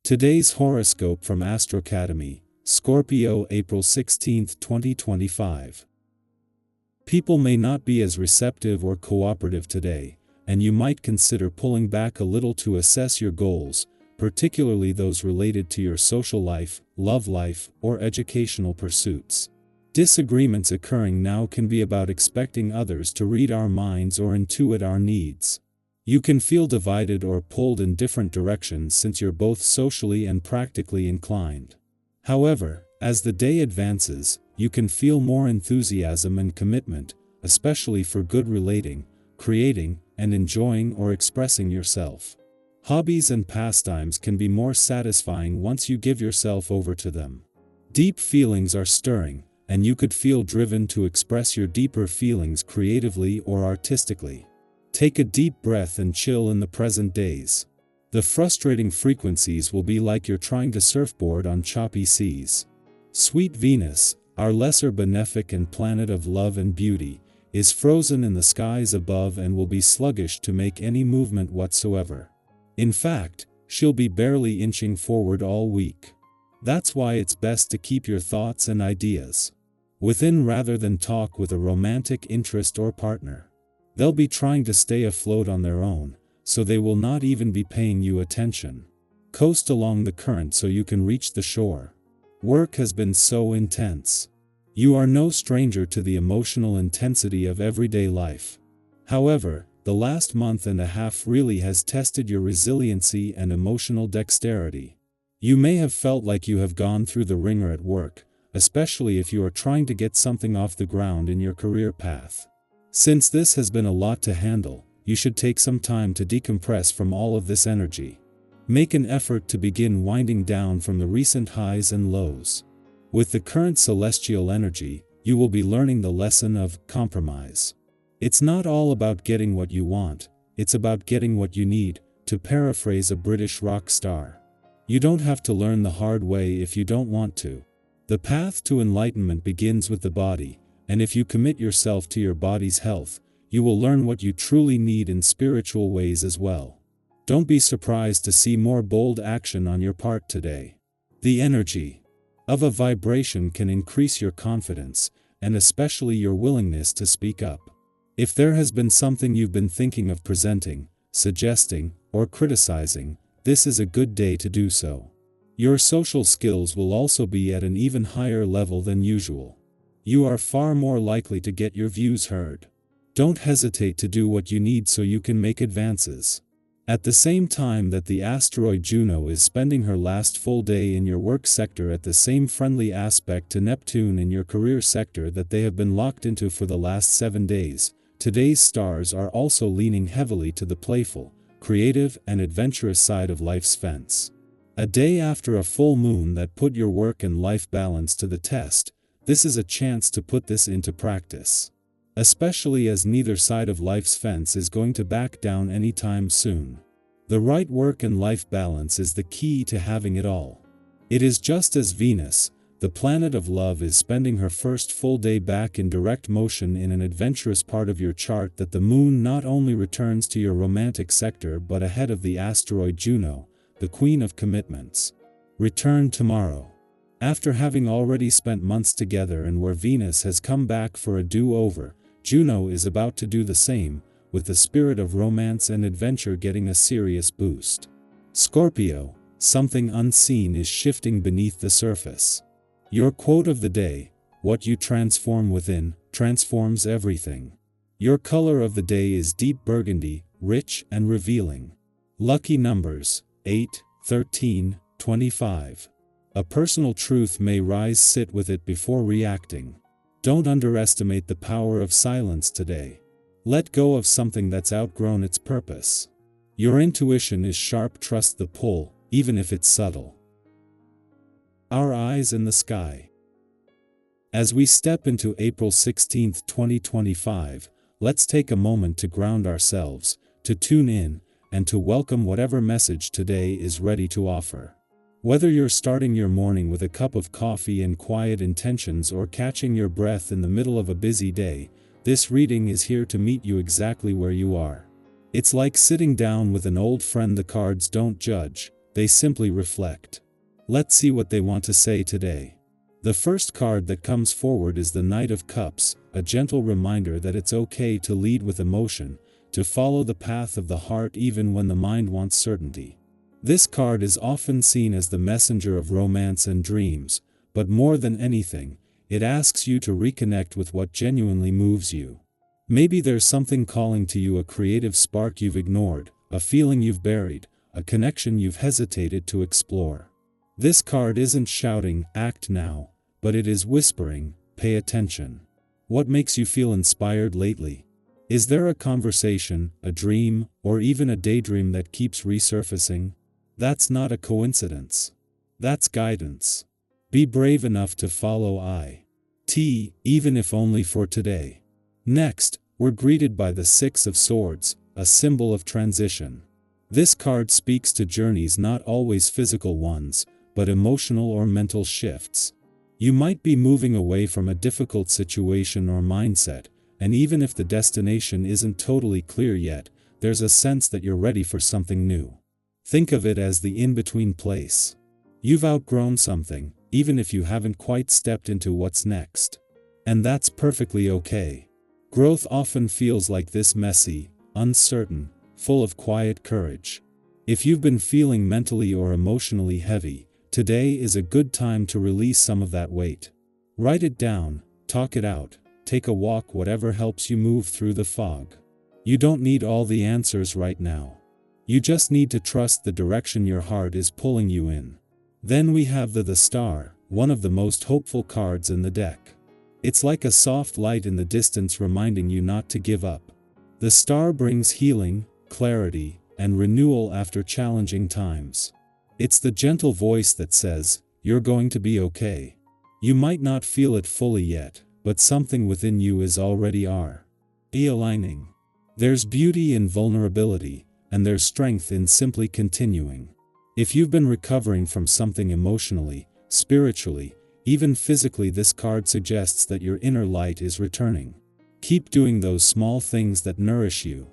Today's horoscope from Astrocademy, Scorpio, April 16, 2025. People may not be as receptive or cooperative today, and you might consider pulling back a little to assess your goals, particularly those related to your social life, love life, or educational pursuits. Disagreements occurring now can be about expecting others to read our minds or intuit our needs. You can feel divided or pulled in different directions since you're both socially and practically inclined. However, as the day advances, you can feel more enthusiasm and commitment, especially for good relating, creating, and enjoying or expressing yourself. Hobbies and pastimes can be more satisfying once you give yourself over to them. Deep feelings are stirring, and you could feel driven to express your deeper feelings creatively or artistically. Take a deep breath and chill in the present days. The frustrating frequencies will be like you're trying to surfboard on choppy seas. Sweet Venus, our lesser benefic and planet of love and beauty, is frozen in the skies above and will be sluggish to make any movement whatsoever. In fact, she'll be barely inching forward all week. That's why it's best to keep your thoughts and ideas within rather than talk with a romantic interest or partner. They'll be trying to stay afloat on their own, so they will not even be paying you attention. Coast along the current so you can reach the shore. Work has been so intense. You are no stranger to the emotional intensity of everyday life. However, the last month and a half really has tested your resiliency and emotional dexterity. You may have felt like you have gone through the ringer at work, especially if you are trying to get something off the ground in your career path. Since this has been a lot to handle, you should take some time to decompress from all of this energy. Make an effort to begin winding down from the recent highs and lows. With the current celestial energy, you will be learning the lesson of compromise. It's not all about getting what you want, it's about getting what you need, to paraphrase a British rock star. You don't have to learn the hard way if you don't want to. The path to enlightenment begins with the body, and if you commit yourself to your body's health, you will learn what you truly need in spiritual ways as well. Don't be surprised to see more bold action on your part today. The energy of a vibration can increase your confidence, and especially your willingness to speak up. If there has been something you've been thinking of presenting, suggesting, or criticizing, this is a good day to do so. Your social skills will also be at an even higher level than usual. You are far more likely to get your views heard. Don't hesitate to do what you need so you can make advances. At the same time that the asteroid Juno is spending her last full day in your work sector at the same friendly aspect to Neptune in your career sector that they have been locked into for the last 7 days, today's stars are also leaning heavily to the playful, creative, and adventurous side of life's fence. A day after a full moon that put your work and life balance to the test, this is a chance to put this into practice. Especially as neither side of life's fence is going to back down anytime soon. The right work and life balance is the key to having it all. It is just as Venus, the planet of love, is spending her first full day back in direct motion in an adventurous part of your chart that the moon not only returns to your romantic sector but ahead of the asteroid Juno, the queen of commitments. Return tomorrow. After having already spent months together and where Venus has come back for a do-over, Juno is about to do the same, with the spirit of romance and adventure getting a serious boost. Scorpio, something unseen is shifting beneath the surface. Your quote of the day: what you transform within, transforms everything. Your color of the day is deep burgundy, rich and revealing. Lucky numbers: 8, 13, 25. A personal truth may rise. Sit with it before reacting. Don't underestimate the power of silence today. Let go of something that's outgrown its purpose. Your intuition is sharp. Trust the pull, even if it's subtle. Our eyes in the sky. As we step into April 16, 2025, let's take a moment to ground ourselves, to tune in, and to welcome whatever message today is ready to offer. Whether you're starting your morning with a cup of coffee and quiet intentions or catching your breath in the middle of a busy day, this reading is here to meet you exactly where you are. It's like sitting down with an old friend. The cards don't judge, they simply reflect. Let's see what they want to say today. The first card that comes forward is the Knight of Cups, a gentle reminder that it's okay to lead with emotion, to follow the path of the heart even when the mind wants certainty. This card is often seen as the messenger of romance and dreams, but more than anything, it asks you to reconnect with what genuinely moves you. Maybe there's something calling to you, a creative spark you've ignored, a feeling you've buried, a connection you've hesitated to explore. This card isn't shouting, "Act now," but it is whispering, "Pay attention." What makes you feel inspired lately? Is there a conversation, a dream, or even a daydream that keeps resurfacing? That's not a coincidence. That's guidance. Be brave enough to follow it, even if only for today. Next, we're greeted by the Six of Swords, a symbol of transition. This card speaks to journeys, not always physical ones, but emotional or mental shifts. You might be moving away from a difficult situation or mindset, and even if the destination isn't totally clear yet, there's a sense that you're ready for something new. Think of it as the in-between place. You've outgrown something, even if you haven't quite stepped into what's next. And that's perfectly okay. Growth often feels like this: messy, uncertain, full of quiet courage. If you've been feeling mentally or emotionally heavy, today is a good time to release some of that weight. Write it down, talk it out, take a walk, whatever helps you move through the fog. You don't need all the answers right now. You just need to trust the direction your heart is pulling you in. Then we have the Star, one of the most hopeful cards in the deck. It's like a soft light in the distance reminding you not to give up. The Star brings healing, clarity, and renewal after challenging times. It's the gentle voice that says, "You're going to be okay." You might not feel it fully yet, but something within you is already aligning. There's beauty in vulnerability, and there's strength in simply continuing. If you've been recovering from something emotionally, spiritually, even physically, this card suggests that your inner light is returning. Keep doing those small things that nourish you.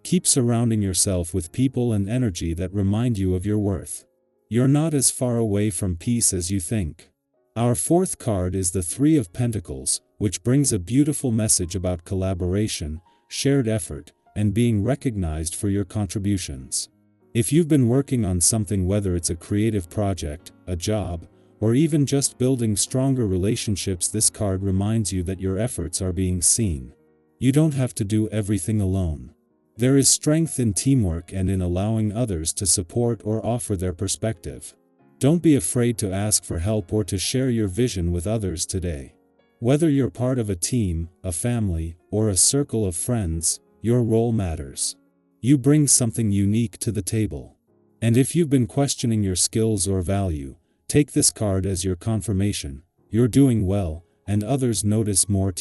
Keep surrounding yourself with people and energy that remind you of your worth. You're not as far away from peace as you think. Our fourth card is the Three of Pentacles, which brings a beautiful message about collaboration, shared effort, and being recognized for your contributions. If you've been working on something, whether it's a creative project, a job, or even just building stronger relationships, this card reminds you that your efforts are being seen. You don't have to do everything alone. There is strength in teamwork and in allowing others to support or offer their perspective. Don't be afraid to ask for help or to share your vision with others today. Whether you're part of a team, a family, or a circle of friends, your role matters. You bring something unique to the table. And if you've been questioning your skills or value, take this card as your confirmation. You're doing well, and others notice more.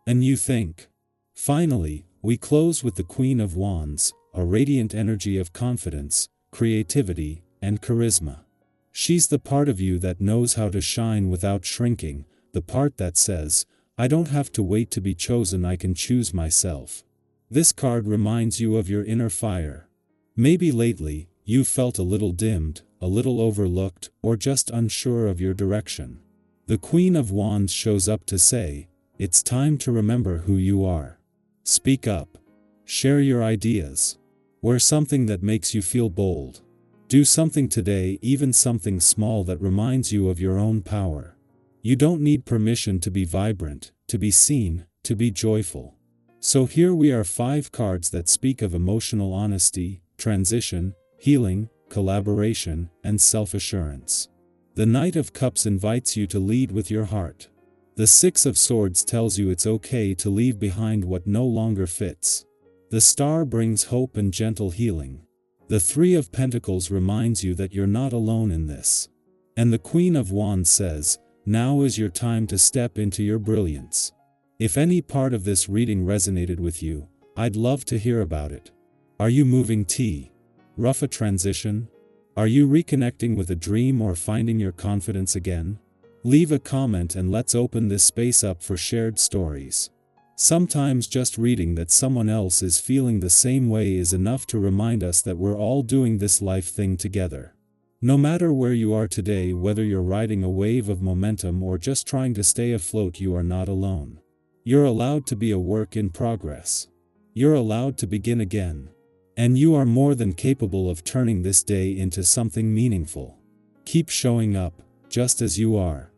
And you think. Finally, we close with the Queen of Wands, a radiant energy of confidence, creativity, and charisma. She's the part of you that knows how to shine without shrinking, the part that says, "I don't have to wait to be chosen, I can choose myself." This card reminds you of your inner fire. Maybe lately, you've felt a little dimmed, a little overlooked, or just unsure of your direction. The Queen of Wands shows up to say, it's time to remember who you are. Speak up. Share your ideas. Wear something that makes you feel bold. Do something today, even something small, that reminds you of your own power. You don't need permission to be vibrant, to be seen, to be joyful. So here we are, 5 cards that speak of emotional honesty, transition, healing, collaboration, and self-assurance. The Knight of Cups invites you to lead with your heart. The Six of Swords tells you it's okay to leave behind what no longer fits. The Star brings hope and gentle healing. The Three of Pentacles reminds you that you're not alone in this. And the Queen of Wands says, now is your time to step into your brilliance. If any part of this reading resonated with you, I'd love to hear about it. Are you moving rough a transition? Are you reconnecting with a dream or finding your confidence again? Leave a comment and let's open this space up for shared stories. Sometimes just reading that someone else is feeling the same way is enough to remind us that we're all doing this life thing together. No matter where you are today, whether you're riding a wave of momentum or just trying to stay afloat, you are not alone. You're allowed to be a work in progress. You're allowed to begin again. And you are more than capable of turning this day into something meaningful. Keep showing up, just as you are.